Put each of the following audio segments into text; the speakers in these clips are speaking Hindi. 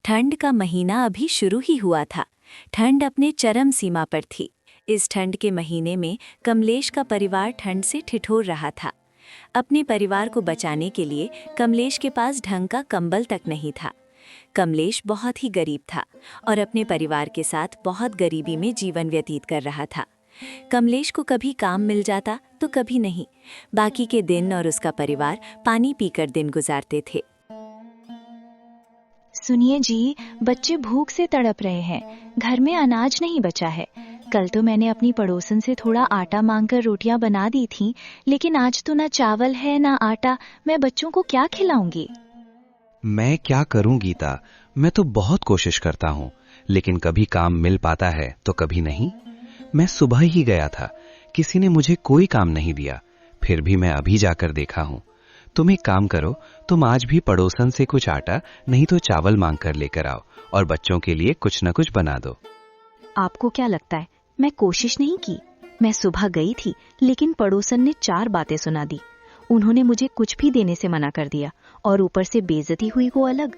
ठंड का महीना अभी शुरू ही हुआ था। ठंड अपने चरम सीमा पर थी। इस ठंड के महीने में कमलेश का परिवार ठंड से ठिठुर रहा था। अपने परिवार को बचाने के लिए कमलेश के पास ढंग का कंबल तक नहीं था। कमलेश बहुत ही गरीब था और अपने परिवार के साथ बहुत गरीबी में जीवन व्यतीत कर रहा था। कमलेश को कभी काम मिल जाता तो कभी नहीं। बाकी के दिन और उसका परिवार पानी पीकर दिन गुजारते थे। सुनिए जी, बच्चे भूख से तड़प रहे हैं। घर में अनाज नहीं बचा है। कल तो मैंने अपनी पड़ोसन से थोड़ा आटा मांगकर रोटियां बना दी थीं, लेकिन आज तो ना चावल है ना आटा। मैं बच्चों को क्या खिलाऊंगी? मैं क्या करूं गीता, मैं तो बहुत कोशिश करता हूं, लेकिन कभी काम मिल पाता है तो कभी नहीं। मैं सुबह ही गया था, किसी ने मुझे कोई काम नहीं दिया। फिर भी मैं अभी जाकर देखा हूं। तुम एक काम करो, तुम आज भी पड़ोसन से कुछ आटा नहीं तो चावल मांग कर लेकर आओ और बच्चों के लिए कुछ न कुछ बना दो। आपको क्या लगता है मैं कोशिश नहीं की? मैं सुबह गई थी, लेकिन पड़ोसन ने 4 बातें सुना दी। उन्होंने मुझे कुछ भी देने से मना कर दिया और ऊपर से बेइज्जती हुई वो अलग।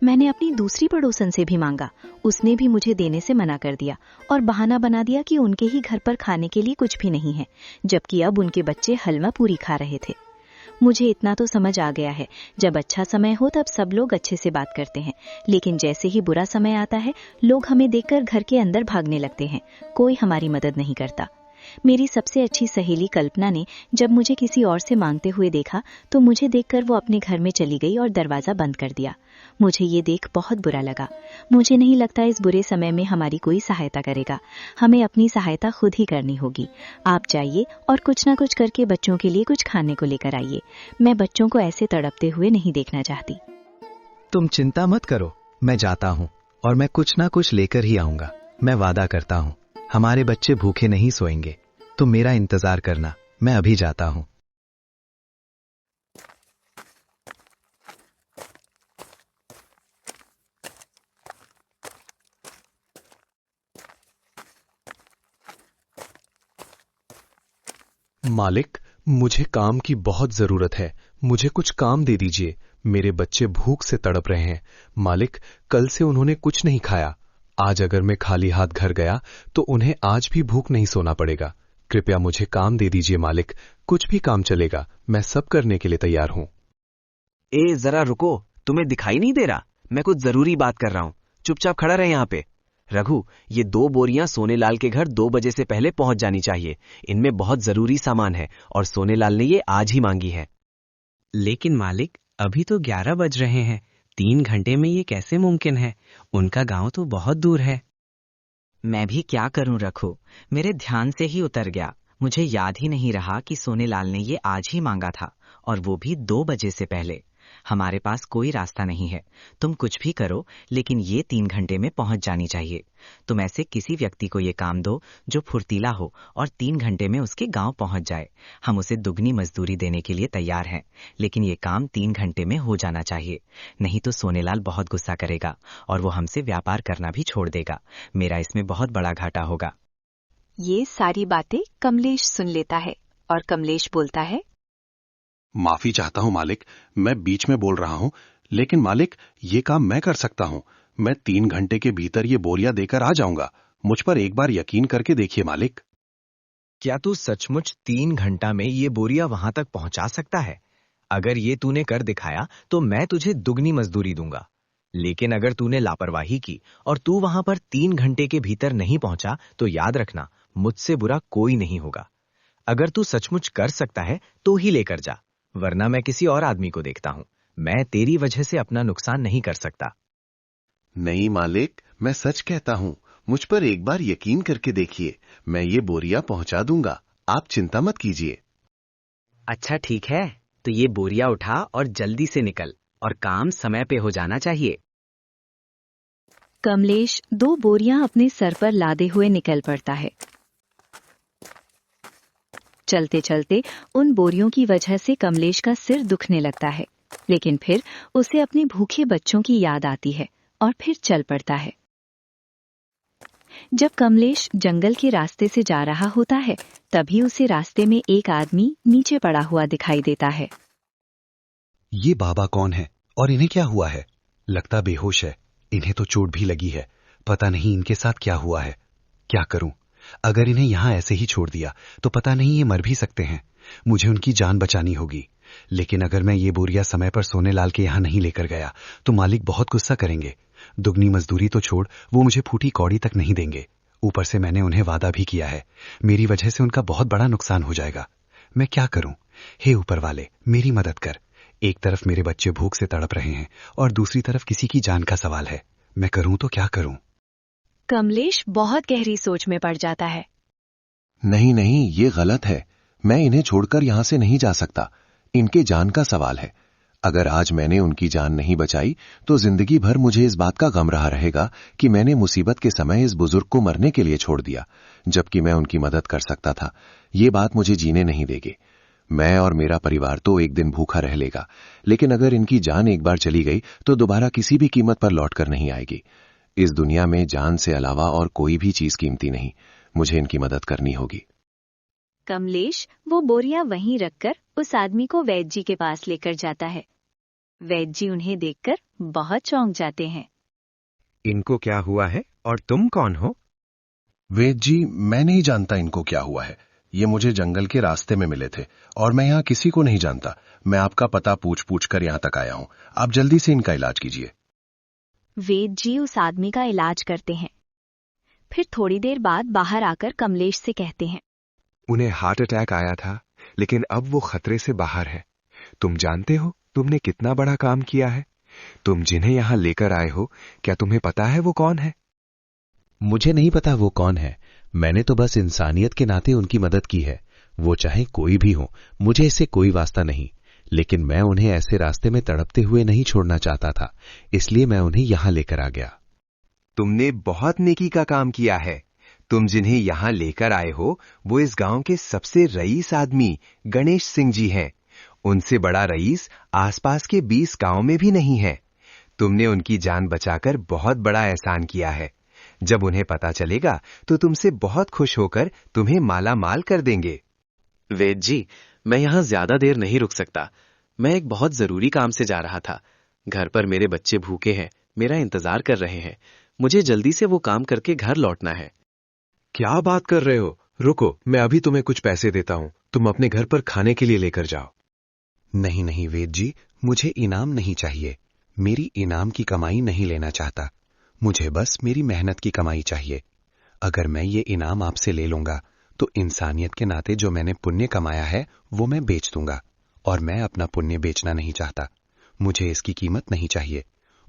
मैंने अपनी दूसरी पड़ोसन से भी मांगा, उसने भी मुझे देने से मना कर दिया और बहाना बना दिया कि उनके ही घर पर खाने के लिए कुछ भी नहीं है, जबकि अब उनके बच्चे हलवा पूरी खा रहे थे। मुझे इतना तो समझ आ गया है, जब अच्छा समय हो तब सब लोग अच्छे से बात करते हैं, लेकिन जैसे ही बुरा समय आता है लोग हमें देखकर घर के अंदर भागने लगते हैं। कोई हमारी मदद नहीं करता। मेरी सबसे अच्छी सहेली कल्पना ने जब मुझे किसी और से मांगते हुए देखा तो मुझे देखकर वो अपने घर में चली गई और दरवाजा बंद कर दिया। मुझे ये देख बहुत बुरा लगा। मुझे नहीं लगता इस बुरे समय में हमारी कोई सहायता करेगा। हमें अपनी सहायता खुद ही करनी होगी। आप जाइए और कुछ ना कुछ करके बच्चों के लिए कुछ खाने को लेकर आइए। मैं बच्चों को ऐसे तड़पते हुए नहीं देखना चाहती। तुम चिंता मत करो, मैं जाता हूँ और मैं कुछ ना कुछ लेकर ही आऊंगा। मैं वादा करता हूँ, हमारे बच्चे भूखे नहीं सोएंगे। तुम मेरा इंतजार करना, मैं अभी जाता हूं। मालिक, मुझे काम की बहुत जरूरत है। मुझे कुछ काम दे दीजिए। मेरे बच्चे भूख से तड़प रहे हैं। मालिक, कल से उन्होंने कुछ नहीं खाया। आज अगर मैं खाली हाथ घर गया तो उन्हें आज भी भूख नहीं सोना पड़ेगा। कृपया मुझे काम दे दीजिए मालिक, कुछ भी काम चलेगा, मैं सब करने के लिए तैयार हूं। ए जरा रुको, तुम्हें दिखाई नहीं दे रहा? मैं कुछ जरूरी बात कर रहा हूं। चुपचाप खड़ा रहे यहाँ पे। रघु, ये 2 बोरियां सोनेलाल के घर 2 बजे से पहले पहुंच जानी चाहिए। इनमें बहुत जरूरी सामान है और सोनेलाल ने ये आज ही मांगी है। लेकिन मालिक, अभी तो 11 बज रहे हैं। 3 घंटे में ये कैसे मुमकिन है? उनका गांव तो बहुत दूर है। मैं भी क्या करूं रघु, मेरे ध्यान से ही उतर गया। मुझे याद ही नहीं रहा कि सोनेलाल ने ये आज ही मांगा था, और वो भी 2 बजे से पहले। हमारे पास कोई रास्ता नहीं है। तुम कुछ भी करो, लेकिन ये 3 घंटे में पहुंच जानी चाहिए। तुम ऐसे किसी व्यक्ति को ये काम दो जो फुर्तीला हो और 3 घंटे में उसके गांव पहुंच जाए। हम उसे दुगनी मजदूरी देने के लिए तैयार हैं, लेकिन ये काम 3 घंटे में हो जाना चाहिए। नहीं तो सोनेलाल बहुत गुस्सा करेगा और वो हमसे व्यापार करना भी छोड़ देगा। मेरा इसमें बहुत बड़ा घाटा होगा। ये सारी बातें कमलेश सुन लेता है और कमलेश बोलता है, माफी चाहता हूं मालिक, मैं बीच में बोल रहा हूं, लेकिन मालिक, ये काम मैं कर सकता हूं। मैं 3 घंटे के भीतर ये बोरियां देकर आ जाऊंगा। मुझ पर एक बार यकीन करके देखिए मालिक। क्या तू सचमुच 3 घंटा में ये बोरियां वहां तक पहुंचा सकता है? अगर ये तूने कर दिखाया तो मैं तुझे दुगनी मजदूरी दूंगा। लेकिन अगर तूने लापरवाही की और तू वहां पर 3 घंटे के भीतर नहीं पहुंचा तो याद रखना, मुझसे बुरा कोई नहीं होगा। अगर तू सचमुच कर सकता है तो ही लेकर जा, वरना मैं किसी और आदमी को देखता हूं। मैं तेरी वजह से अपना नुकसान नहीं कर सकता। नहीं मालिक, मैं सच कहता हूं। मुझ पर एक बार यकीन करके देखिए, मैं ये बोरियां पहुंचा दूंगा। आप चिंता मत कीजिए। अच्छा ठीक है, तो ये बोरियां उठा और जल्दी से निकल, और काम समय पे हो जाना चाहिए। कमलेश 2 बोरियां अपने सर पर लादे हुए निकल पड़ता है। चलते चलते उन बोरियों की वजह से कमलेश का सिर दुखने लगता है, लेकिन फिर उसे अपने भूखे बच्चों की याद आती है और फिर चल पड़ता है। जब कमलेश जंगल के रास्ते से जा रहा होता है, तभी उसे रास्ते में एक आदमी नीचे पड़ा हुआ दिखाई देता है। ये बाबा कौन है और इन्हें क्या हुआ है? लगता बेहोश है। इन्हें तो चोट भी लगी है, पता नहीं इनके साथ क्या हुआ है। क्या करूं? अगर इन्हें यहां ऐसे ही छोड़ दिया तो पता नहीं ये मर भी सकते हैं। मुझे उनकी जान बचानी होगी। लेकिन अगर मैं ये बोरिया समय पर सोनेलाल के यहां नहीं लेकर गया तो मालिक बहुत गुस्सा करेंगे। दुगनी मजदूरी तो छोड़, वो मुझे फूटी कौड़ी तक नहीं देंगे। ऊपर से मैंने उन्हें वादा भी किया है, मेरी वजह से उनका बहुत बड़ा नुकसान हो जाएगा। मैं क्या करूं? हे ऊपर वाले, मेरी मदद कर। एक तरफ मेरे बच्चे भूख से तड़प रहे हैं और दूसरी तरफ किसी की जान का सवाल है। मैं करूं तो क्या करूं? कमलेश बहुत गहरी सोच में पड़ जाता है। नहीं नहीं, ये गलत है। मैं इन्हें छोड़कर यहां से नहीं जा सकता। इनके जान का सवाल है। अगर आज मैंने उनकी जान नहीं बचाई तो जिंदगी भर मुझे इस बात का गम रहा रहेगा कि मैंने मुसीबत के समय इस बुजुर्ग को मरने के लिए छोड़ दिया, जबकि मैं उनकी मदद कर सकता था। ये बात मुझे जीने नहीं देगी। मैं और मेरा परिवार तो एक दिन भूखा रह लेगा, लेकिन अगर इनकी जान एक बार चली गई तो दोबारा किसी भी कीमत पर लौट कर नहीं आएगी। इस दुनिया में जान से अलावा और कोई भी चीज कीमती नहीं। मुझे इनकी मदद करनी होगी। कमलेश वो बोरिया वहीं रखकर उस आदमी को वैद्य जी के पास लेकर जाता है। वैद्य जी उन्हें देखकर बहुत चौंक जाते हैं। इनको क्या हुआ है और तुम कौन हो? वेद जी, मैं नहीं जानता इनको क्या हुआ है। ये मुझे जंगल के रास्ते में मिले थे और मैं यहाँ किसी को नहीं जानता। मैं आपका पता पूछ पूछ कर यहाँ तक आया हूँ। आप जल्दी से इनका इलाज कीजिए। वैद्य जी उस आदमी का इलाज करते हैं। फिर थोड़ी देर बाद बाहर आकर कमलेश से कहते हैं, उन्हें हार्ट अटैक आया था, लेकिन अब वो खतरे से बाहर है। तुम जानते हो तुमने कितना बड़ा काम किया है? तुम जिन्हें यहाँ लेकर आए हो, क्या तुम्हें पता है वो कौन है? मुझे नहीं पता वो कौन है। मैंने तो बस इंसानियत के नाते उनकी मदद की है। वो चाहे कोई भी हो, मुझे इससे कोई वास्ता नहीं। लेकिन मैं उन्हें ऐसे रास्ते में तड़पते हुए नहीं छोड़ना चाहता था, इसलिए मैं उन्हें यहां लेकर आ गया। तुमने बहुत नेकी का काम किया है। तुम जिन्हें यहां लेकर आए हो वो इस गांव के सबसे रईस आदमी गणेश सिंह जी हैं। उनसे बड़ा रईस आसपास के 20 गांव में भी नहीं है। तुमने उनकी जान बचाकर बहुत बड़ा एहसान किया है। जब उन्हें पता चलेगा तो तुमसे बहुत खुश होकर तुम्हें माला माल कर देंगे। वेद जी, मैं यहाँ ज्यादा देर नहीं रुक सकता। मैं एक बहुत जरूरी काम से जा रहा था। घर पर मेरे बच्चे भूखे हैं, मेरा इंतजार कर रहे हैं। मुझे जल्दी से वो काम करके घर लौटना है। क्या बात कर रहे हो? रुको, मैं अभी तुम्हें कुछ पैसे देता हूं। तुम अपने घर पर खाने के लिए लेकर जाओ। नहीं नहीं वेद जी, मुझे इनाम नहीं चाहिए। मेरी इनाम की कमाई नहीं लेना चाहता। मुझे बस मेरी मेहनत की कमाई चाहिए। अगर मैं ये इनाम आपसे ले लूंगा तो इंसानियत के नाते जो मैंने पुण्य कमाया है वो मैं बेच दूंगा, और मैं अपना पुण्य बेचना नहीं चाहता। मुझे इसकी कीमत नहीं चाहिए।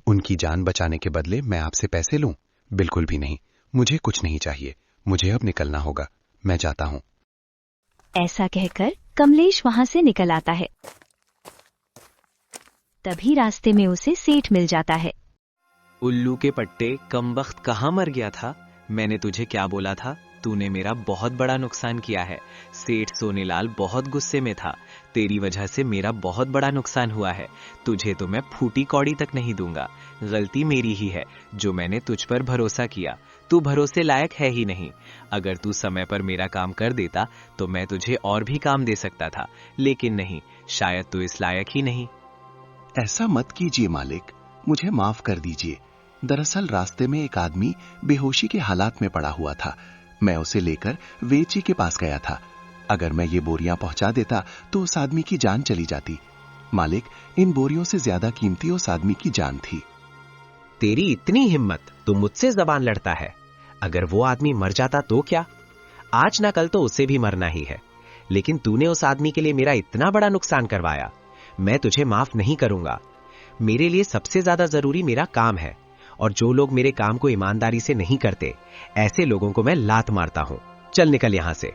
उनकी जान बचाने के बदले मैं आपसे पैसे लूं? बिल्कुल भी नहीं। मुझे कुछ नहीं चाहिए। मुझे अब निकलना होगा। मैं जाता हूं। ऐसा कहकर कमलेश वहां से निकल आता है। तभी रास्ते में उसे सेठ मिल जाता है। उल्लू के पट्टे, कमबख्त कहाँ मर गया था? मैंने तुझे क्या बोला था? तूने मेरा बहुत बड़ा नुकसान किया है। सेठ सोनेलाल बहुत गुस्से में था। तेरी वजह से मेरा बहुत बड़ा नुकसान हुआ है। तुझे तो मैं फूटी कौड़ी तक नहीं दूंगा। गलती मेरी ही है जो मैंने तुझ पर भरोसा किया। तू भरोसे लायक है ही नहीं। अगर तू समय पर मेरा काम कर देता तो मैं तुझे और भी काम दे सकता था, लेकिन नहीं, शायद तू इस लायक ही नहीं। ऐसा मत कीजिए मालिक, मुझे माफ कर दीजिए। दरअसल रास्ते में एक आदमी बेहोशी के हालात में पड़ा हुआ था। मैं उसे लेकर वेद जी के पास गया था। अगर मैं ये बोरियां पहुंचा देता तो उस आदमी की जान चली जाती। मालिक, इन बोरियों से ज्यादा कीमती उस आदमी की जान थी। तेरी इतनी हिम्मत, तू मुझसे जबान लड़ता है। अगर वो आदमी मर जाता तो क्या? आज ना कल तो उसे भी मरना ही है। लेकिन तूने उस आदमी के लिए मेरा इतना बड़ा नुकसान करवाया। मैं तुझे माफ नहीं करूंगा। मेरे लिए सबसे ज्यादा जरूरी मेरा काम है, और जो लोग मेरे काम को ईमानदारी से नहीं करते, ऐसे लोगों को मैं लात मारता हूं। चल निकल यहां से।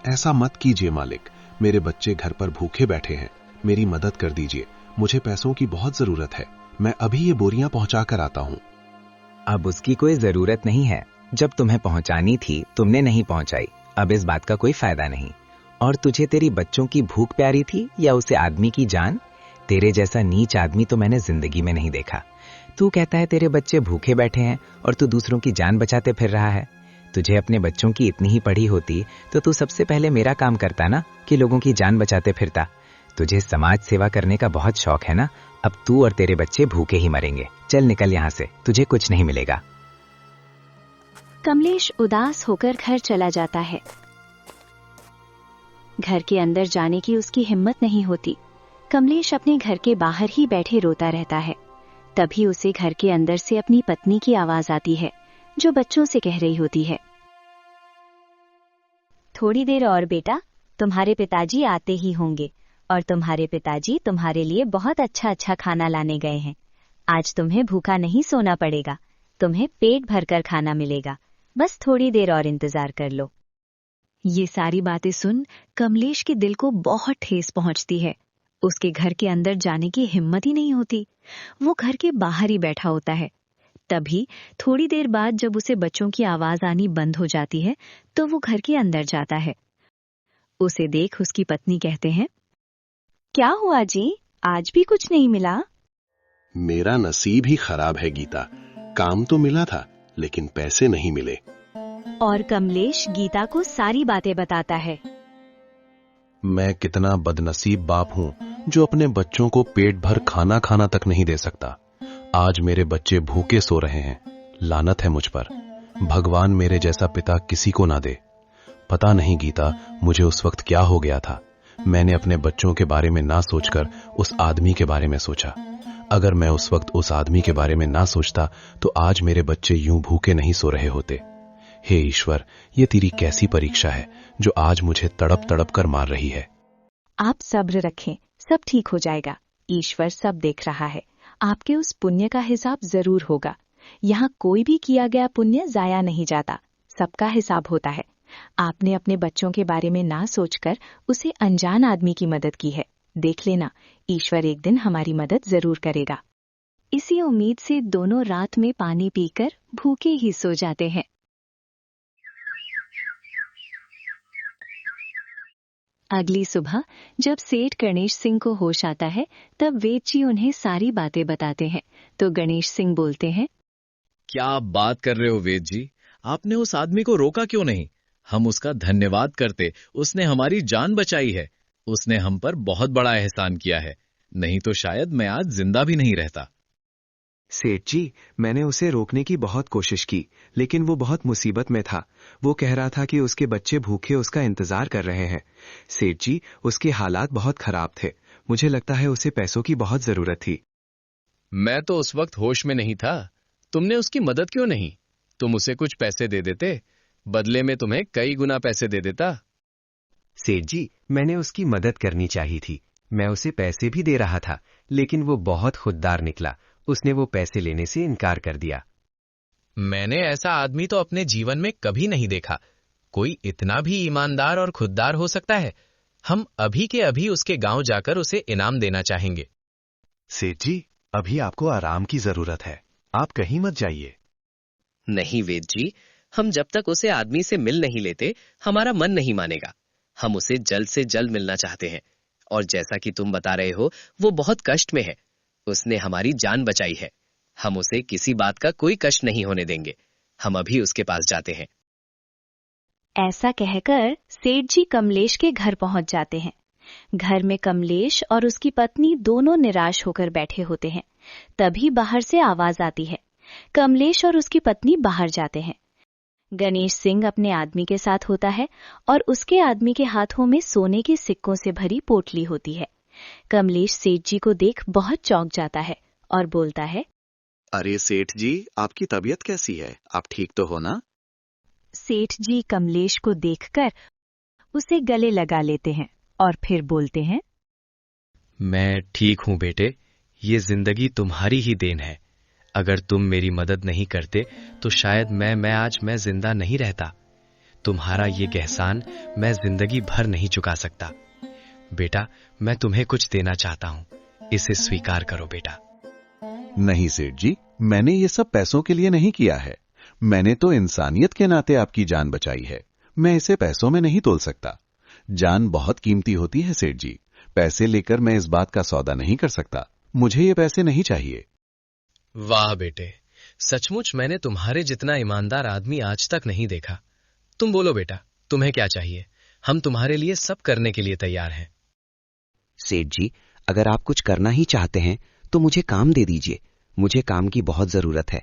ऐसा मत कीजिए मालिक, मेरे बच्चे घर पर भूखे बैठे हैं। मेरी मदद कर दीजिए। मुझे पैसों की बहुत जरूरत है। मैं अभी ये बोरियां पहुंचा कर आता हूं। अब उसकी कोई जरूरत नहीं है। जब तुम्हें पहुंचानी थी तुमने नहीं पहुंचाई। अब इस बात का कोई फायदा नहीं। और तुझे तेरी बच्चों की भूख प्यारी थी या उसे आदमी की जान? तेरे जैसा नीच आदमी तो मैंने जिंदगी में नहीं देखा। तू कहता है तेरे बच्चे भूखे बैठे हैं और तू दूसरों की जान बचाते फिर रहा है। तुझे अपने बच्चों की इतनी ही पड़ी होती तो तू सबसे पहले मेरा काम करता ना, कि लोगों की जान बचाते फिरता। तुझे समाज सेवा करने का बहुत शौक है ना? अब तू और तेरे बच्चे भूखे ही मरेंगे। चल निकल यहाँ से, तुझे कुछ नहीं मिलेगा। कमलेश उदास होकर घर चला जाता है। घर के अंदर जाने की उसकी हिम्मत नहीं होती। कमलेश अपने घर के बाहर ही बैठे रोता रहता है। तभी उसे घर के अंदर से अपनी पत्नी की आवाज आती है, जो बच्चों से कह रही होती है, थोड़ी देर और बेटा, तुम्हारे पिताजी आते ही होंगे और तुम्हारे पिताजी तुम्हारे लिए बहुत अच्छा खाना लाने गए हैं। आज तुम्हें भूखा नहीं सोना पड़ेगा, तुम्हें पेट भरकर खाना मिलेगा। बस थोड़ी देर और इंतजार कर लो। ये सारी बातें सुन कमलेश के दिल को बहुत ठेस पहुंचती है। उसके घर के अंदर जाने की हिम्मत ही नहीं होती। वो घर के बाहर ही बैठा होता है। तभी थोड़ी देर बाद जब उसे बच्चों की आवाज आनी बंद हो जाती है तो वो घर के अंदर जाता है। उसे देख उसकी पत्नी कहते हैं, क्या हुआ जी, आज भी कुछ नहीं मिला? मेरा नसीब ही खराब है गीता। काम तो मिला था लेकिन पैसे नहीं मिले। और कमलेश गीता को सारी बातें बताता है। मैं कितना बदनसीब बाप हूं जो अपने बच्चों को पेट भर खाना खाना तक नहीं दे सकता। आज मेरे बच्चे भूखे सो रहे हैं। लानत है मुझ पर। भगवान मेरे जैसा पिता किसी को ना दे। पता नहीं गीता, मुझे उस वक्त क्या हो गया था। मैंने अपने बच्चों के बारे में ना सोचकर उस आदमी के बारे में सोचा। अगर मैं उस वक्त उस आदमी के बारे में ना सोचता तो आज मेरे बच्चे यूं भूखे नहीं सो रहे होते। हे ईश्वर, ये तेरी कैसी परीक्षा है जो आज मुझे तड़प तड़प कर मार रही है। आप सब्र रखें, सब ठीक हो जाएगा। ईश्वर सब देख रहा है। आपके उस पुण्य का हिसाब जरूर होगा। यहाँ कोई भी किया गया पुण्य जाया नहीं जाता, सबका हिसाब होता है। आपने अपने बच्चों के बारे में ना सोचकर उसे अनजान आदमी की मदद की है। देख लेना, ईश्वर एक दिन हमारी मदद जरूर करेगा। इसी उम्मीद से दोनों रात में पानी पीकर भूखे ही सो जाते हैं। अगली सुबह जब सेठ गणेश सिंह को होश आता है तब वेद जी उन्हें सारी बातें बताते हैं। तो गणेश सिंह बोलते हैं, क्या आप बात कर रहे हो वेद जी? आपने उस आदमी को रोका क्यों नहीं? हम उसका धन्यवाद करते, उसने हमारी जान बचाई है। उसने हम पर बहुत बड़ा एहसान किया है, नहीं तो शायद मैं आज जिंदा भी नहीं रहता। सेठ जी, मैंने उसे रोकने की बहुत कोशिश की, लेकिन वो बहुत मुसीबत में था। वो कह रहा था कि उसके बच्चे भूखे उसका इंतजार कर रहे हैं। सेठ जी, उसके हालात बहुत खराब थे। मुझे लगता है उसे पैसों की बहुत जरूरत थी। मैं तो उस वक्त होश में नहीं था। तुमने उसकी मदद क्यों नहीं? तुम उसे कुछ पैसे दे देते, बदले में तुम्हें कई गुना पैसे दे देता। सेठ जी, मैंने उसकी मदद करनी चाहिए थी। मैं उसे पैसे भी दे रहा था, लेकिन वो बहुत खुददार निकला। उसने वो पैसे लेने से इनकार कर दिया। मैंने ऐसा आदमी तो अपने जीवन में कभी नहीं देखा। कोई इतना भी ईमानदार और खुददार हो सकता है? हम अभी के अभी उसके गांव जाकर उसे इनाम देना चाहेंगे। सेठ जी, अभी आपको आराम की जरूरत है, आप कहीं मत जाइए। नहीं वेद जी, हम जब तक उसे आदमी से मिल नहीं लेते हमारा मन नहीं मानेगा। हम उसे जल्द से जल्द मिलना चाहते हैं। और जैसा कि तुम बता रहे हो, वो बहुत कष्ट में है। उसने हमारी जान बचाई है। हम उसे किसी बात का कोई कष्ट नहीं होने देंगे। हम अभी उसके पास जाते हैं। ऐसा कहकर सेठ जी कमलेश के घर पहुंच जाते हैं। घर में कमलेश और उसकी पत्नी दोनों निराश होकर बैठे होते हैं। तभी बाहर से आवाज आती है। कमलेश और उसकी पत्नी बाहर जाते हैं। गणेश सिंह अपने आदमी के साथ होता है और उसके आदमी के हाथों में सोने के सिक्कों से भरी पोटली होती है। कमलेश सेठ जी को देख बहुत चौंक जाता है और बोलता है, अरे सेठ जी, आपकी तबीयत कैसी है? आप ठीक तो हो ना? सेठ जी कमलेश को देखकर उसे गले लगा लेते हैं और फिर बोलते हैं, मैं ठीक हूं बेटे, ये जिंदगी तुम्हारी ही देन है। अगर तुम मेरी मदद नहीं करते तो शायद मैं आज जिंदा नहीं रहता। तुम्हारा ये एहसान मैं जिंदगी भर नहीं चुका सकता। बेटा, मैं तुम्हें कुछ देना चाहता हूं, इसे स्वीकार करो बेटा। नहीं सेठ जी, मैंने ये सब पैसों के लिए नहीं किया है। मैंने तो इंसानियत के नाते आपकी जान बचाई है। मैं इसे पैसों में नहीं तोल सकता। जान बहुत कीमती होती है सेठ जी। पैसे लेकर मैं इस बात का सौदा नहीं कर सकता। मुझे ये पैसे नहीं चाहिए। वाह बेटे, सचमुच मैंने तुम्हारे जितना ईमानदार आदमी आज तक नहीं देखा। तुम बोलो बेटा, तुम्हें क्या चाहिए? हम तुम्हारे लिए सब करने के लिए तैयार हैं। सेठ जी, अगर आप कुछ करना ही चाहते हैं तो मुझे काम दे दीजिए। मुझे काम की बहुत जरूरत है।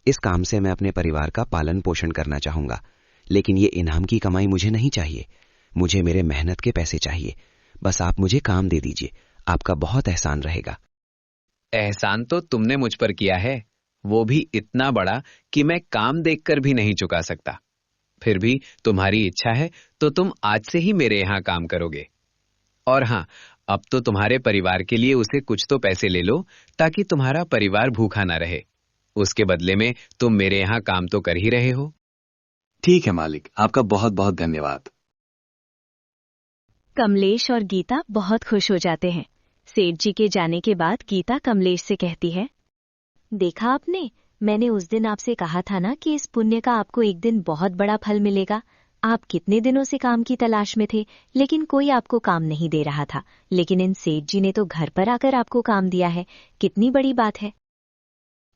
इस काम से मैं अपने परिवार का पालन पोषण करना चाहूंगा, लेकिन ये इनाम की कमाई मुझे नहीं चाहिए। मुझे मेरे मेहनत के पैसे चाहिए। बस आप मुझे काम दे दीजिए, आपका बहुत एहसान रहेगा। एहसान तो तुमने मुझ पर किया है, वो भी इतना बड़ा कि मैं काम देखकर भी नहीं चुका सकता। फिर भी तुम्हारी इच्छा है तो तुम आज से ही मेरे यहाँ काम करोगे। और हाँ, अब तो तुम्हारे परिवार के लिए उसे कुछ तो पैसे ले लो, ताकि तुम्हारा परिवार भूखा ना रहे। उसके बदले में तुम मेरे यहाँ काम तो कर ही रहे हो। ठीक है मालिक, आपका बहुत बहुत धन्यवाद। कमलेश और गीता बहुत खुश हो जाते हैं। सेठ जी के जाने के बाद गीता कमलेश से कहती है, देखा आपने, मैंने उस दिन आपसे कहा था ना कि इस पुण्य का आपको एक दिन बहुत बड़ा फल मिलेगा। आप कितने दिनों से काम की तलाश में थे, लेकिन कोई आपको काम नहीं दे रहा था, लेकिन इन सेठ जी ने तो घर पर आकर आपको काम दिया है। कितनी बड़ी बात है।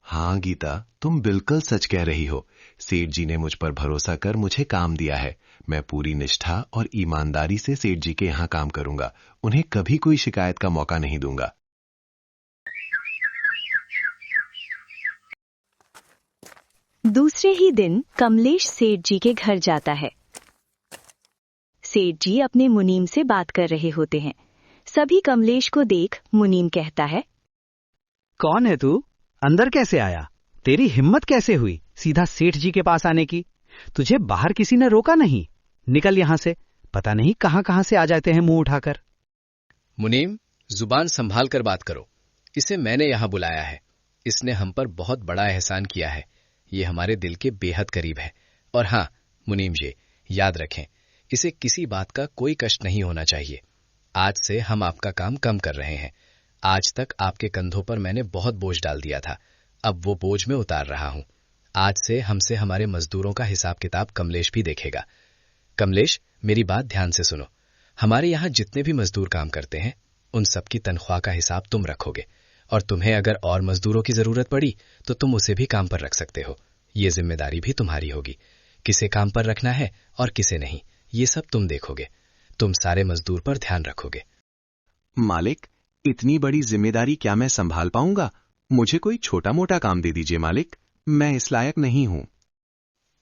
हाँ गीता, तुम बिल्कुल सच कह रही हो। सेठ जी ने मुझ पर भरोसा कर मुझे काम दिया है। मैं पूरी निष्ठा और ईमानदारी से सेठ जी के यहाँ काम करूंगा। उन्हें कभी कोई शिकायत का मौका नहीं दूंगा। दूसरे ही दिन कमलेश सेठ जी के घर जाता है। सेठ जी अपने मुनीम से बात कर रहे होते हैं। सभी कमलेश को देख मुनीम कहता है, कौन है तू? अंदर कैसे आया? तेरी हिम्मत कैसे हुई सीधा सेठ जी के पास आने की? तुझे बाहर किसी ने रोका नहीं? निकल यहां से। पता नहीं कहां कहां से आ जाते हैं मुंह उठाकर। मुनीम, जुबान संभाल कर बात करो। इसे मैंने यहां बुलाया है। इसने हम पर बहुत बड़ा एहसान किया है। ये हमारे दिल के बेहद करीब है। और हाँ मुनीम जी, याद रखें, इसे किसी बात का कोई कष्ट नहीं होना चाहिए। आज से हम आपका काम कम कर रहे हैं। आज तक आपके कंधों पर मैंने बहुत बोझ डाल दिया था, अब वो बोझ मैं उतार रहा हूं। आज से हमसे हमारे मजदूरों का हिसाब किताब कमलेश भी देखेगा। कमलेश, मेरी बात ध्यान से सुनो। हमारे यहाँ जितने भी मजदूर काम करते हैं, उन सबकी तनख्वाह का हिसाब तुम रखोगे, और तुम्हें अगर और मजदूरों की जरूरत पड़ी तो तुम उसे भी काम पर रख सकते हो। ये जिम्मेदारी भी तुम्हारी होगी। किसे काम पर रखना है और किसे नहीं, ये सब तुम देखोगे। तुम सारे मजदूर पर ध्यान रखोगे। मालिक, इतनी बड़ी जिम्मेदारी क्या मैं संभाल पाऊंगा? मुझे कोई छोटा मोटा काम दे दीजिए मालिक, मैं इस लायक नहीं हूं।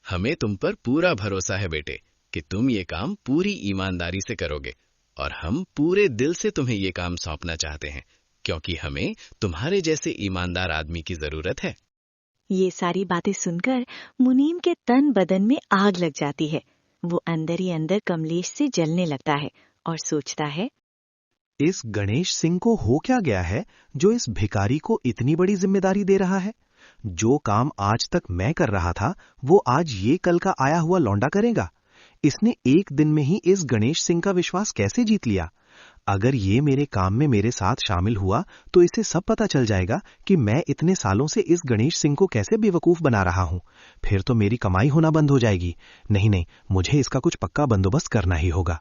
हमें तुम पर पूरा भरोसा है बेटे कि तुम ये काम पूरी ईमानदारी से करोगे, और हम पूरे दिल से तुम्हें ये काम सौंपना चाहते हैं, क्योंकि हमें तुम्हारे जैसे ईमानदार आदमी की जरूरत है। ये सारी बातें सुनकर मुनीम के तन बदन में आग लग जाती है। वो अंदर ही अंदर कमलेश से जलने लगता है और सोचता है, इस गणेश सिंह को हो क्या गया है जो इस भिखारी को इतनी बड़ी जिम्मेदारी दे रहा है? जो काम आज तक मैं कर रहा था वो आज ये कल का आया हुआ लौंडा करेगा। इसने एक दिन में ही इस गणेश सिंह का विश्वास कैसे जीत लिया? अगर ये मेरे काम में मेरे साथ शामिल हुआ तो इसे सब पता चल जाएगा कि मैं इतने सालों से इस गणेश सिंह को कैसे बेवकूफ बना रहा हूं। फिर तो मेरी कमाई होना बंद हो जाएगी। नहीं, मुझे इसका कुछ पक्का बंदोबस्त करना ही होगा।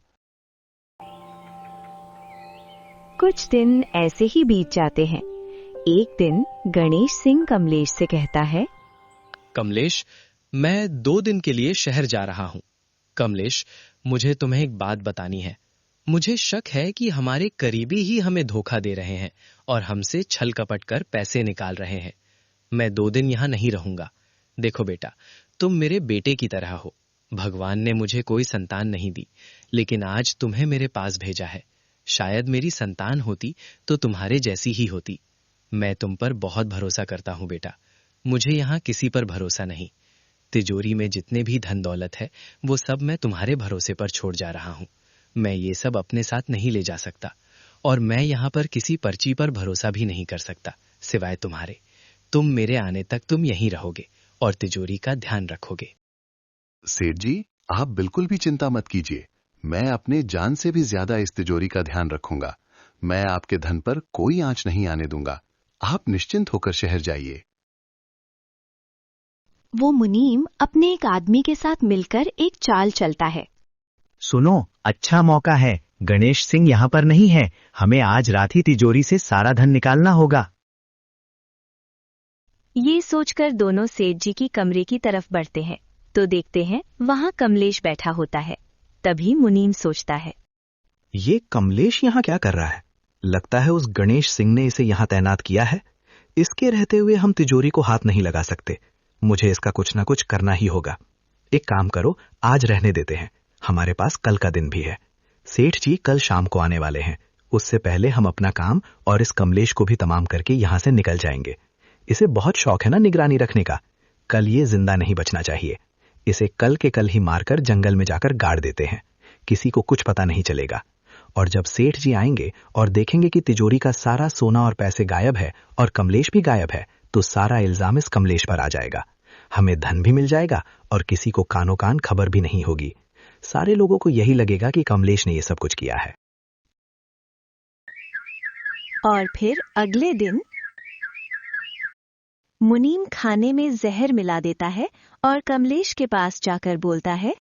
कुछ दिन ऐसे ही बीत जाते हैं। एक दिन गणेश सिंह कमलेश से कहता है, कमलेश, मैं 2 दिन के लिए शहर जा रहा हूं। कमलेश, मुझे तुम्हें एक बात बतानी है। मुझे शक है कि हमारे करीबी ही हमें धोखा दे रहे हैं और हमसे छल कपट कर पैसे निकाल रहे हैं। मैं 2 दिन यहां नहीं रहूंगा। देखो बेटा, तुम मेरे बेटे की तरह हो। भगवान ने मुझे कोई संतान नहीं दी, लेकिन आज तुम्हें मेरे पास भेजा है। शायद मेरी संतान होती तो तुम्हारे जैसी ही होती। मैं तुम पर बहुत भरोसा करता हूं बेटा। मुझे यहाँ किसी पर भरोसा नहीं। तिजोरी में जितने भी धन दौलत है वो सब मैं तुम्हारे भरोसे पर छोड़ जा रहा हूं। मैं ये सब अपने साथ नहीं ले जा सकता, और मैं यहाँ पर किसी पर्ची पर भरोसा भी नहीं कर सकता सिवाय तुम्हारे। तुम मेरे आने तक तुम यहीं रहोगे और तिजोरी का ध्यान रखोगे। सेठ जी, आप बिल्कुल भी चिंता मत कीजिए। मैं अपने जान से भी ज्यादा इस तिजोरी का ध्यान रखूंगा। मैं आपके धन पर कोई आंच नहीं आने दूंगा। आप निश्चिंत होकर शहर जाइए। वो मुनीम अपने एक आदमी के साथ मिलकर एक चाल चलता है। सुनो, अच्छा मौका है। गणेश सिंह यहाँ पर नहीं है। हमें आज रात ही तिजोरी से सारा धन निकालना होगा। ये सोचकर दोनों सेठ जी की कमरे की तरफ बढ़ते हैं तो देखते हैं वहां कमलेश बैठा होता है। तभी मुनीम सोचता है, ये कमलेश यहाँ क्या कर रहा है? लगता है उस गणेश सिंह ने इसे यहां तैनात किया है। इसके रहते हुए हम तिजोरी को हाथ नहीं लगा सकते। मुझे इसका कुछ ना कुछ करना ही होगा। एक काम करो, आज रहने देते हैं, हमारे पास कल का दिन भी है। सेठ जी कल शाम को आने वाले हैं। उससे पहले हम अपना काम और इस कमलेश को भी तमाम करके यहां से निकल जाएंगे। इसे बहुत शौक है ना निगरानी रखने का। कल ये जिंदा नहीं बचना चाहिए। इसे कल के कल ही मारकर जंगल में जाकर गाड़ देते हैं। किसी को कुछ पता नहीं चलेगा। और जब सेठ जी आएंगे और देखेंगे कि तिजोरी का सारा सोना और पैसे गायब है और कमलेश भी गायब है, तो सारा इल्जाम इस कमलेश पर आ जाएगा। हमें धन भी मिल जाएगा और किसी को कानो कान खबर भी नहीं होगी। सारे लोगों को यही लगेगा कि कमलेश ने ये सब कुछ किया है। और फिर अगले दिन मुनीम खाने में जहर मिला देता है और कमलेश के पास जाकर बोलता है,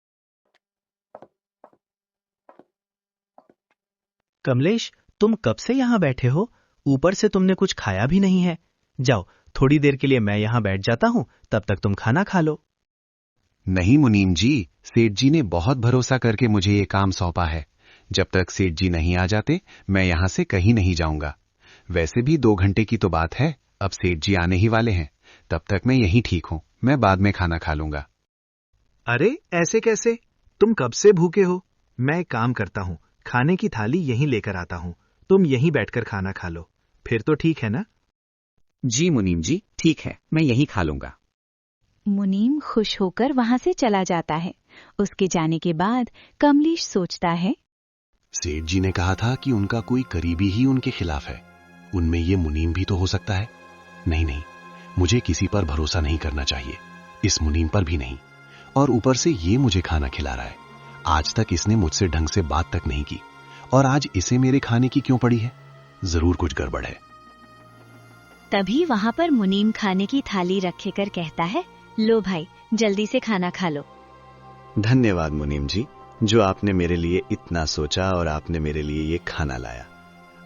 कमलेश, तुम कब से यहां बैठे हो? ऊपर से तुमने कुछ खाया भी नहीं है। जाओ, थोड़ी देर के लिए मैं यहां बैठ जाता हूं, तब तक तुम खाना खा लो। नहीं मुनीम जी, सेठ जी ने बहुत भरोसा करके मुझे ये काम सौंपा है। जब तक सेठ जी नहीं आ जाते मैं यहां से कहीं नहीं जाऊंगा। वैसे भी 2 घंटे की तो बात है, अब सेठ जी आने ही वाले हैं। तब तक मैं यहीं ठीक हूं, मैं बाद में खाना खा लूंगा। अरे ऐसे कैसे? तुम कब से भूखे हो? मैं एक काम करता हूं, खाने की थाली यहीं लेकर आता हूं, तुम यहीं बैठकर खाना खा लो, फिर तो ठीक है ना? जी मुनीम जी, ठीक है, मैं यहीं खा लूंगा। मुनीम खुश होकर वहां से चला जाता है। उसके जाने के बाद कमलेश सोचता है, सेठ जी ने कहा था कि उनका कोई करीबी ही उनके खिलाफ है। उनमें ये मुनीम भी तो हो सकता है। नहीं, मुझे किसी पर भरोसा नहीं करना चाहिए, इस मुनीम पर भी नहीं। और ऊपर से ये मुझे खाना खिला रहा है। आज तक इसने मुझसे ढंग से बात तक नहीं की, और आज इसे मेरे खाने की क्यों पड़ी है? जरूर कुछ गड़बड़ है। तभी वहां पर मुनीम खाने की थाली रखे कर कहता है, लो भाई, जल्दी से खाना खा लो। धन्यवाद मुनीम जी, जो आपने मेरे लिए इतना सोचा और आपने मेरे लिए ये खाना लाया।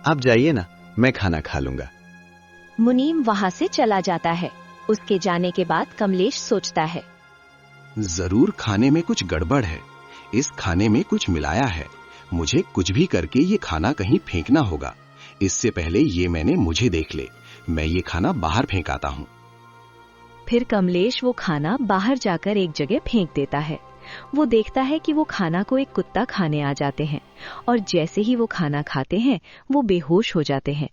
आप जाइए ना, मैं खाना खा लूंगा। मुनीम वहां से चला जाता है। उसके जाने के बाद कमलेश सोचता है, जरूर खाने में कुछ गड़बड़ है। इस खाने में कुछ मिलाया है। मुझे कुछ भी करके ये खाना कहीं फेंकना होगा। इससे पहले ये मुझे देख ले, मैं ये खाना बाहर फेंक आता हूँ। फिर कमलेश वो खाना बाहर जाकर एक जगह फेंक देता है। वो देखता है कि वो खाना को एक कुत्ता खाने आ जाते हैं और जैसे ही वो खाना खाते हैं वो बेहोश हो जाते हैं।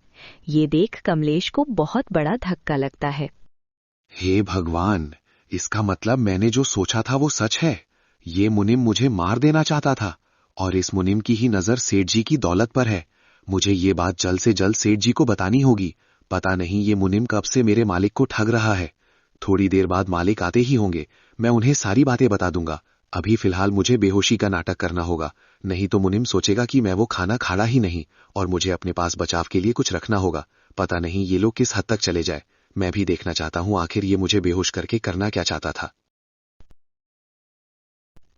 ये देख कमलेश को बहुत बड़ा धक्का लगता है। हे भगवान, इसका मतलब मैंने जो सोचा था वो सच है। ये मुनीम मुझे मार देना चाहता था और इस मुनीम की ही नजर सेठ जी की दौलत पर है। मुझे ये बात जल्द से जल्द सेठ जी को बतानी होगी। पता नहीं ये मुनीम कब से मेरे मालिक को ठग रहा है। थोड़ी देर बाद मालिक आते ही होंगे, मैं उन्हें सारी बातें बता दूंगा। अभी फिलहाल मुझे बेहोशी का नाटक करना होगा, नहीं तो मुनीम सोचेगा कि मैं वो खाना खाड़ा ही नहीं और मुझे अपने पास बचाव के लिए कुछ रखना होगा। पता नहीं ये लोग किस हद तक चले जाए। मैं भी देखना चाहता हूँ आखिर ये मुझे बेहोश करके करना क्या चाहता था।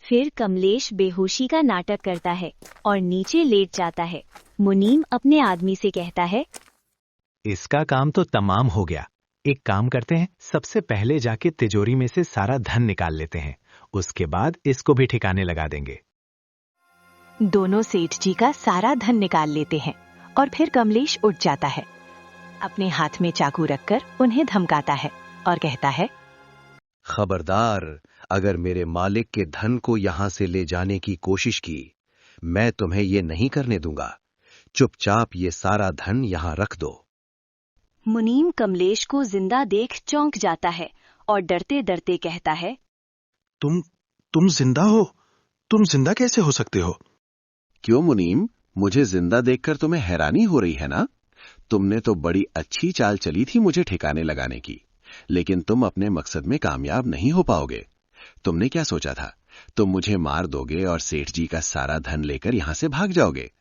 फिर कमलेश बेहोशी का नाटक करता है और नीचे लेट जाता है। मुनीम अपने आदमी से कहता है, इसका काम तो तमाम हो गया। एक काम करते हैं, सबसे पहले जाके तिजोरी में से सारा धन निकाल लेते हैं, उसके बाद इसको भी ठिकाने लगा देंगे। दोनों सेठ जी का सारा धन निकाल लेते हैं और फिर कमलेश उठ जाता है। अपने हाथ में चाकू रखकर उन्हें धमकाता है और कहता है, खबरदार, अगर मेरे मालिक के धन को यहां से ले जाने की कोशिश की, मैं तुम्हें ये नहीं करने दूंगा। चुपचाप ये सारा धन यहां रख दो। मुनीम कमलेश को जिंदा देख चौंक जाता है और डरते डरते कहता है, तुम जिंदा हो? तुम जिंदा कैसे हो सकते हो? क्यों मुनीम, मुझे जिंदा देखकर तुम्हें हैरानी हो रही है ना? तुमने तो बड़ी अच्छी चाल चली थी मुझे ठिकाने लगाने की, लेकिन तुम अपने मकसद में कामयाब नहीं हो पाओगे। तुमने क्या सोचा था? तुम मुझे मार दोगे और सेठ जी का सारा धन लेकर यहां से भाग जाओगे।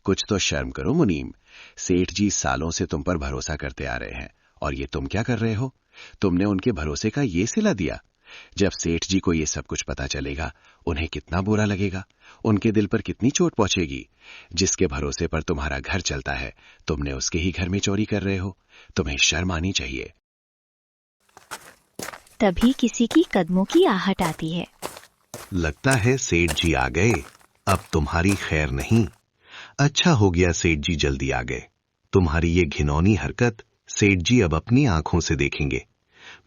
कुछ तो शर्म करो मुनीम। सेठ जी सालों से तुम पर भरोसा करते आ रहे हैं और ये तुम क्या कर रहे हो? तुमने उनके भरोसे का ये सिला दिया। जब सेठ जी को ये सब कुछ पता चलेगा, उन्हें कितना बुरा लगेगा, उनके दिल पर कितनी चोट पहुंचेगी। जिसके भरोसे पर तुम्हारा घर चलता है, तुमने उसके ही घर में चोरी कर रहे हो। तुम्हें शर्म आनी चाहिए। तभी किसी की कदमों की आहट आती है। लगता है सेठ जी आ गए। अब तुम्हारी खैर नहीं। अच्छा हो गया सेठ जी जल्दी आ गए। तुम्हारी ये घिनौनी हरकत सेठ जी अब अपनी आंखों से देखेंगे।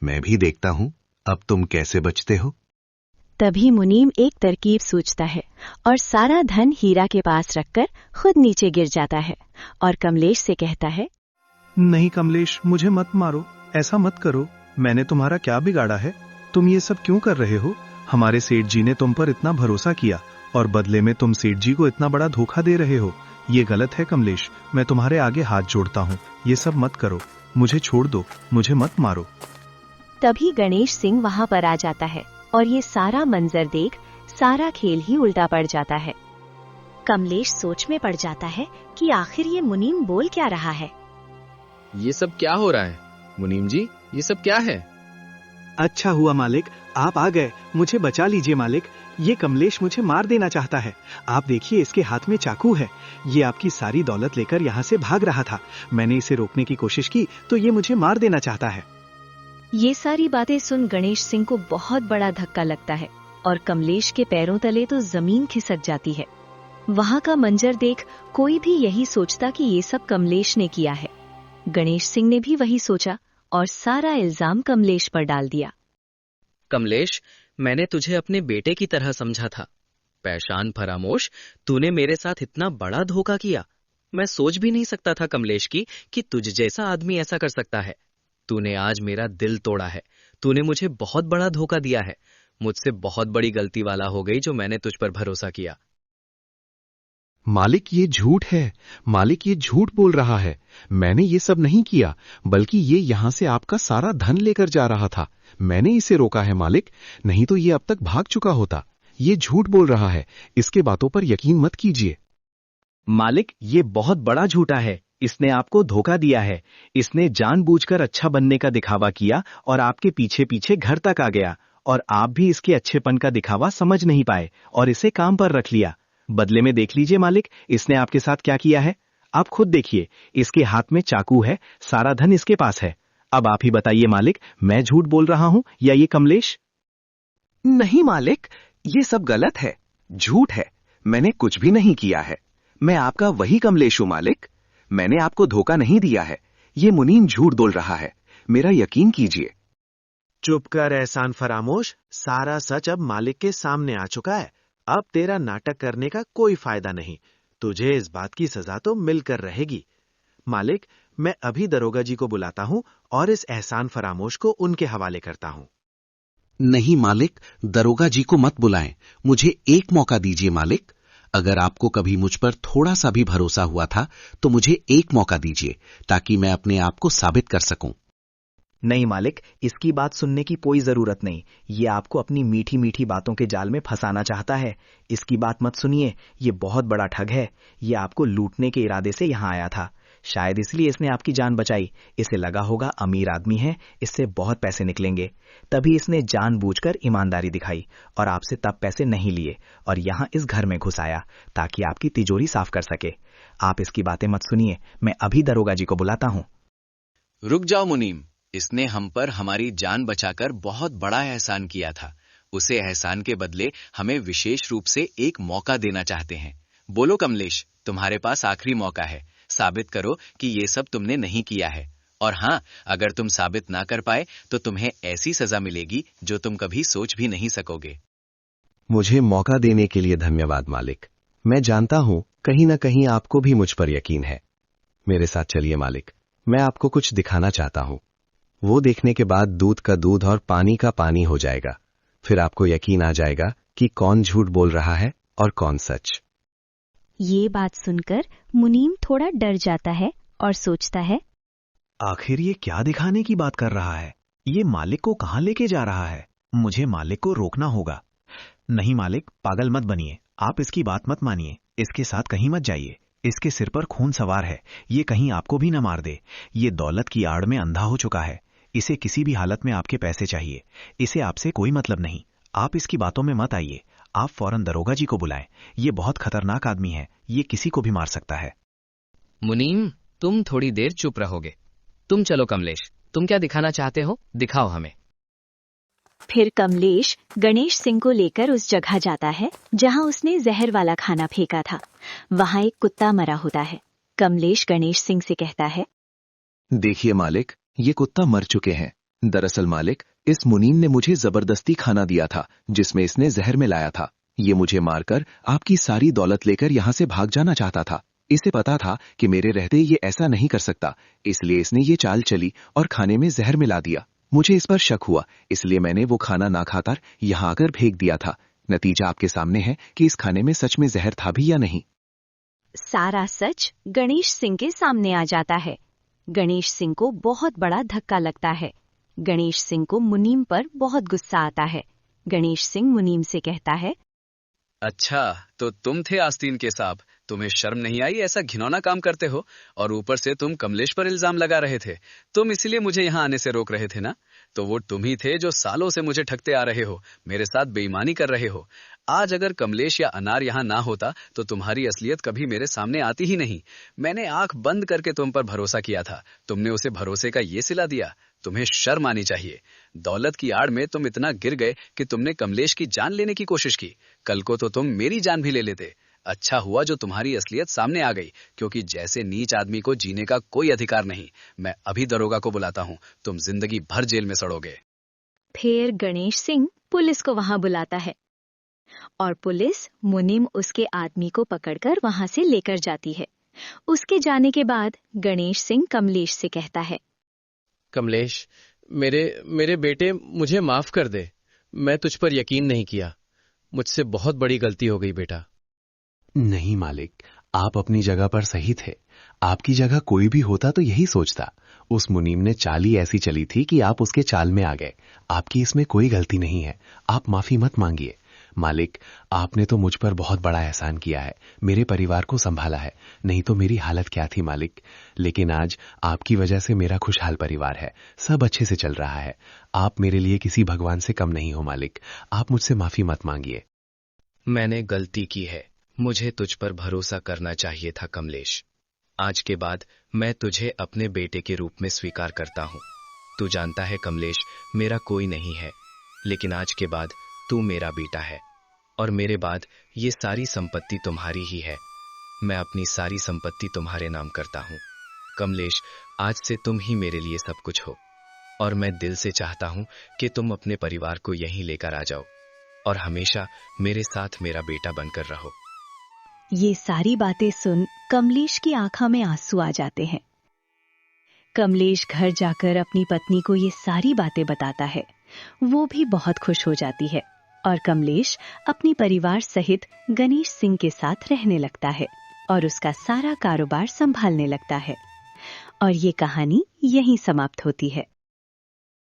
मैं भी देखता हूं अब तुम कैसे बचते हो। तभी मुनीम एक तरकीब सोचता है और सारा धन हीरा के पास रखकर खुद नीचे गिर जाता है और कमलेश से कहता है, नहीं कमलेश, मुझे मत मारो, ऐसा मत करो। मैंने तुम्हारा क्या बिगाड़ा है? तुम ये सब क्यों कर रहे हो? हमारे सेठ जी ने तुम पर इतना भरोसा किया और बदले में तुम सेठ जी को इतना बड़ा धोखा दे रहे हो। ये गलत है कमलेश, मैं तुम्हारे आगे हाथ जोड़ता हूँ, ये सब मत करो, मुझे छोड़ दो, मुझे मत मारो। तभी गणेश सिंह वहां पर आ जाता है और ये सारा मंजर देख सारा खेल ही उल्टा पड़ जाता है। कमलेश सोच में पड़ जाता है कि आखिर ये मुनीम बोल क्या रहा है। ये सब क्या हो रहा है मुनीम जी, ये सब क्या है? अच्छा हुआ मालिक, आप आ गए, मुझे बचा लीजिए मालिक। ये कमलेश मुझे मार देना चाहता है। आप देखिए, इसके हाथ में चाकू है। ये आपकी सारी दौलत लेकर यहाँ से भाग रहा था। मैंने इसे रोकने की कोशिश की तो ये मुझे मार देना चाहता है। ये सारी बातें सुन गणेश सिंह को बहुत बड़ा धक्का लगता है और कमलेश के पैरों तले तो जमीन खिसक जाती है। वहां का मंजर देख कोई भी यही सोचता कि ये सब कमलेश ने किया है। गणेश सिंह ने भी वही सोचा और सारा इल्जाम कमलेश पर डाल दिया। कमलेश, मैंने तुझे अपने बेटे की तरह समझा था। परेशान फरामोश, तूने मेरे साथ इतना बड़ा धोखा किया। मैं सोच भी नहीं सकता था कमलेश कि तुझ जैसा आदमी ऐसा कर सकता है। तूने आज मेरा दिल तोड़ा है। तूने मुझे बहुत बड़ा धोखा दिया है। मुझसे बहुत बड़ी गलती वाला हो गई जो मैंने तुझ पर भरोसा किया। मालिक ये झूठ है, मालिक ये झूठ बोल रहा है। मैंने ये सब नहीं किया, बल्कि ये यहाँ से आपका सारा धन लेकर जा रहा था। मैंने इसे रोका है मालिक, नहीं तो ये अब तक भाग चुका होता। ये झूठ बोल रहा है, इसके बातों पर यकीन मत कीजिए। मालिक, ये बहुत बड़ा झूठा है। इसने आपको धोखा दिया है। इसने जानबूझकर अच्छा बनने का दिखावा किया और आपके पीछे पीछे घर तक आ गया और आप भी इसके अच्छेपन का दिखावा समझ नहीं पाए और इसे काम पर रख लिया। बदले में देख लीजिए मालिक, इसने आपके साथ क्या किया है। आप खुद देखिए, इसके हाथ में चाकू है, सारा धन इसके पास है। अब आप ही बताइए मालिक, मैं झूठ बोल रहा हूं या ये कमलेश? नहीं मालिक, ये सब गलत है, झूठ है। मैंने कुछ भी नहीं किया है। मैं आपका वही कमलेश हूं मालिक। मैंने आपको धोखा नहीं दिया है। ये मुनीम झूठ बोल रहा है, मेरा यकीन कीजिए। चुप कर एहसान फरामोश, सारा सच अब मालिक के सामने आ चुका है। अब तेरा नाटक करने का कोई फायदा नहीं। तुझे इस बात की सजा तो मिलकर रहेगी। मालिक, मैं अभी दरोगा जी को बुलाता हूं और इस एहसान फरामोश को उनके हवाले करता हूं। नहीं मालिक, दरोगा जी को मत बुलाएं। मुझे एक मौका दीजिए मालिक। अगर आपको कभी मुझ पर थोड़ा सा भी भरोसा हुआ था तो मुझे एक मौका दीजिए ताकि मैं अपने आप को साबित कर सकूं। नहीं मालिक, इसकी बात सुनने की कोई जरूरत नहीं। ये आपको अपनी मीठी मीठी बातों के जाल में फंसाना चाहता है। इसकी बात मत सुनिए, ये बहुत बड़ा ठग है। ये आपको लूटने के इरादे से यहाँ आया था। शायद इसलिए इसने आपकी जान बचाई। इसे लगा होगा अमीर आदमी है, इससे बहुत पैसे निकलेंगे। तभी इसने जानबूझकर ईमानदारी दिखाई और आपसे तब पैसे नहीं लिए और यहाँ इस घर में घुस आया ताकि आपकी तिजोरी साफ कर सके। आप इसकी बातें मत सुनिए, मैं अभी दरोगा जी को बुलाता हूँ। रुक जाओ मुनीम, इसने हम पर हमारी जान बचाकर बहुत बड़ा एहसान किया था। उसे एहसान के बदले हमें विशेष रूप से एक मौका देना चाहते हैं। बोलो कमलेश, तुम्हारे पास आखिरी मौका है। साबित करो कि ये सब तुमने नहीं किया है। और हाँ, अगर तुम साबित ना कर पाए तो तुम्हें ऐसी सजा मिलेगी जो तुम कभी सोच भी नहीं सकोगे। मुझे मौका देने के लिए धन्यवाद मालिक। मैं जानता हूं कहीं ना कहीं आपको भी मुझ पर यकीन है। मेरे साथ चलिए मालिक, मैं आपको कुछ दिखाना चाहता हूं। वो देखने के बाद दूध का दूध और पानी का पानी हो जाएगा। फिर आपको यकीन आ जाएगा कि कौन झूठ बोल रहा है और कौन सच। ये बात सुनकर मुनीम थोड़ा डर जाता है और सोचता है, आखिर ये क्या दिखाने की बात कर रहा है? ये मालिक को कहां लेके जा रहा है? मुझे मालिक को रोकना होगा। नहीं मालिक, पागल मत बनिए। आप इसकी बात मत मानिए। इसके साथ कहीं मत जाइए। इसके सिर पर खून सवार है। ये कहीं आपको भी न मार दे। ये दौलत की आड़ में अंधा हो चुका है। इसे किसी भी हालत में आपके पैसे चाहिए। इसे आपसे कोई मतलब नहीं। आप इसकी बातों में मत आइए। आप फौरन दरोगा जी को बुलाएं। ये बहुत खतरनाक आदमी है। ये किसी को भी मार सकता है। मुनीम, तुम थोड़ी देर चुप रहोगे। तुम चलो कमलेश, तुम क्या दिखाना चाहते हो, दिखाओ हमें। फिर कमलेश गणेश सिंह को लेकर उस जगह जाता है जहां उसने जहर वाला खाना फेंका था। वहां एक कुत्ता मरा होता है। कमलेश गणेश सिंह से कहता है, देखिए मालिक, ये कुत्ता मर चुके हैं। दरअसल मालिक, इस मुनीम ने मुझे जबरदस्ती खाना दिया था जिसमें इसने जहर मिलाया था। ये मुझे मारकर आपकी सारी दौलत लेकर यहाँ से भाग जाना चाहता था। इसे पता था कि मेरे रहते ये ऐसा नहीं कर सकता, इसलिए इसने ये चाल चली और खाने में जहर मिला दिया। मुझे इस पर शक हुआ, इसलिए मैंने वो खाना ना खाकर यहाँ आकर फेंक दिया था। नतीजा आपके सामने है कि इस खाने में सच में जहर था भी या नहीं। सारा सच गणेश सिंह के सामने आ जाता है। गणेश सिंह को बहुत बड़ा धक्का लगता है। गणेश सिंह को मुनीम पर बहुत गुस्सा आता है। गणेश सिंह मुनीम से कहता है, अच्छा, तो तुम थे आस्तीन के सांप। तुम्हें शर्म नहीं आई? ऐसा घिनौना काम करते हो, और ऊपर से तुम कमलेश पर इल्जाम लगा रहे थे। तुम इसीलिए मुझे यहाँ आने से रोक रहे थे ना? तो वो तुम ही थे जो सालों से मुझे ठगते आ रहे हो, मेरे साथ बेईमानी कर रहे हो। आज अगर कमलेश या अनार यहाँ ना होता तो तुम्हारी असलियत कभी मेरे सामने आती ही नहीं। मैंने आंख बंद करके तुम पर भरोसा किया था, तुमने उसे भरोसे का ये सिला दिया। तुम्हें शर्म आनी चाहिए। दौलत की आड़ में तुम इतना गिर गए कि तुमने कमलेश की जान लेने की कोशिश की। कल को तो तुम मेरी जान भी ले लेते। अच्छा हुआ जो तुम्हारी असलियत सामने आ गई, क्योंकि जैसे नीच आदमी को जीने का कोई अधिकार नहीं। मैं अभी दरोगा को बुलाता हूँ, तुम जिंदगी भर जेल में सड़ोगे। फिर गणेश सिंह पुलिस को वहां बुलाता है और पुलिस मुनीम उसके आदमी को पकड़कर वहां से लेकर जाती है। उसके जाने के बाद गणेश सिंह कमलेश से कहता है, कमलेश, मेरे बेटे, मुझे माफ कर दे। मैं तुझ पर यकीन नहीं किया। मुझसे बहुत बड़ी गलती हो गई बेटा। नहीं मालिक, आप अपनी जगह पर सही थे। आपकी जगह कोई भी होता तो यही सोचता। उस मुनीम ने चाल ही ऐसी चली थी कि आप उसके चाल में आ गए। आपकी इसमें कोई गलती नहीं है। आप माफी मत मांगिए। मालिक, आपने तो मुझ पर बहुत बड़ा एहसान किया है, मेरे परिवार को संभाला है। नहीं तो मेरी हालत क्या थी मालिक। लेकिन आज आपकी वजह से मेरा खुशहाल परिवार है, सब अच्छे से चल रहा है। आप मेरे लिए किसी भगवान से कम नहीं हो मालिक। आप मुझसे माफी मत मांगिए। मैंने गलती की है। मुझे तुझ पर भरोसा करना चाहिए था कमलेश। आज के बाद मैं तुझे अपने बेटे के रूप में स्वीकार करता हूँ। तू जानता है कमलेश, मेरा कोई नहीं है, लेकिन आज के बाद तू मेरा बेटा है और मेरे बाद ये सारी संपत्ति तुम्हारी ही है। मैं अपनी सारी संपत्ति तुम्हारे नाम करता हूँ। कमलेश, आज से तुम ही मेरे लिए सब कुछ हो और मैं दिल से चाहता हूँ कि तुम अपने परिवार को यहीं लेकर आ जाओ और हमेशा मेरे साथ मेरा बेटा बनकर रहो। ये सारी बातें सुन कमलेश की आंखों में आंसू आ जाते हैं। कमलेश घर जाकर अपनी पत्नी को ये सारी बातें बताता है। वो भी बहुत खुश हो जाती है और कमलेश अपने परिवार सहित गणेश सिंह के साथ रहने लगता है और उसका सारा कारोबार संभालने लगता है। और ये कहानी यहीं समाप्त होती है।